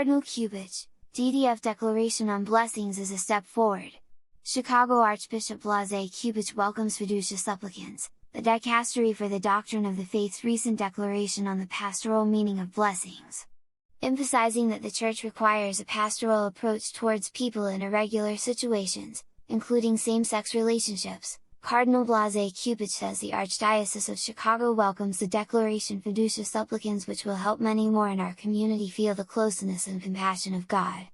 Cardinal Cupich, DDF Declaration on Blessings is a step forward. Chicago Archbishop Blase Cupich welcomes Fiducia Supplicans, the Dicastery for the Doctrine of the Faith's recent declaration on the pastoral meaning of blessings. Emphasizing that the Church requires a pastoral approach towards people in irregular situations, including same-sex relationships, Cardinal Blase Cupich says the Archdiocese of Chicago welcomes the declaration Fiducia Supplicans, which will help many more in our community feel the closeness and compassion of God.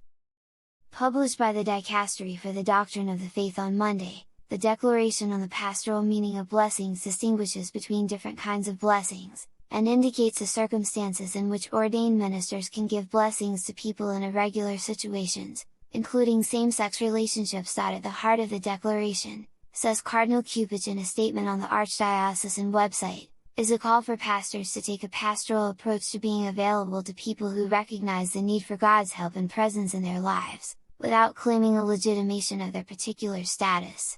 Published by the Dicastery for the Doctrine of the Faith on Monday, the Declaration on the Pastoral Meaning of Blessings distinguishes between different kinds of blessings, and indicates the circumstances in which ordained ministers can give blessings to people in irregular situations, including same-sex relationships. At the heart of the declaration, says Cardinal Cupich in a statement on the Archdiocesan website, is a call for pastors to take a pastoral approach to being available to people who recognize the need for God's help and presence in their lives, without claiming a legitimation of their particular status.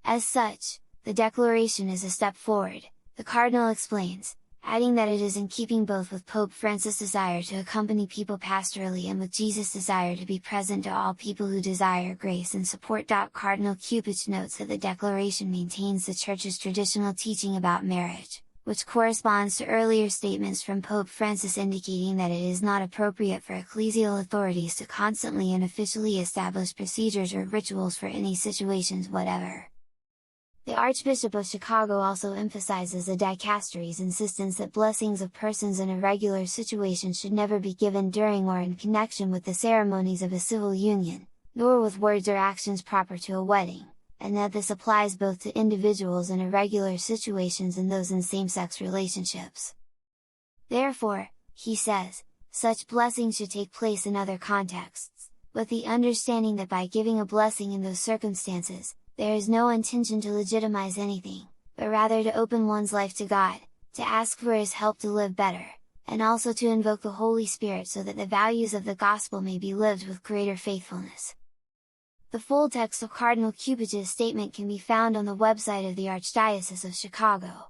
As such, the declaration is a step forward, the Cardinal explains, adding that it is in keeping both with Pope Francis' desire to accompany people pastorally and with Jesus' desire to be present to all people who desire grace and support. Cardinal Cupich notes that the declaration maintains the Church's traditional teaching about marriage, which corresponds to earlier statements from Pope Francis indicating that it is not appropriate for ecclesial authorities to constantly and officially establish procedures or rituals for any situations whatever. The Archbishop of Chicago also emphasizes the Dicastery's insistence that blessings of persons in irregular situations should never be given during or in connection with the ceremonies of a civil union, nor with words or actions proper to a wedding, and that this applies both to individuals in irregular situations and those in same-sex relationships. Therefore, he says, such blessings should take place in other contexts, with the understanding that by giving a blessing in those circumstances, there is no intention to legitimize anything, but rather to open one's life to God, to ask for His help to live better, and also to invoke the Holy Spirit so that the values of the Gospel may be lived with greater faithfulness. The full text of Cardinal Cupich's statement can be found on the website of the Archdiocese of Chicago.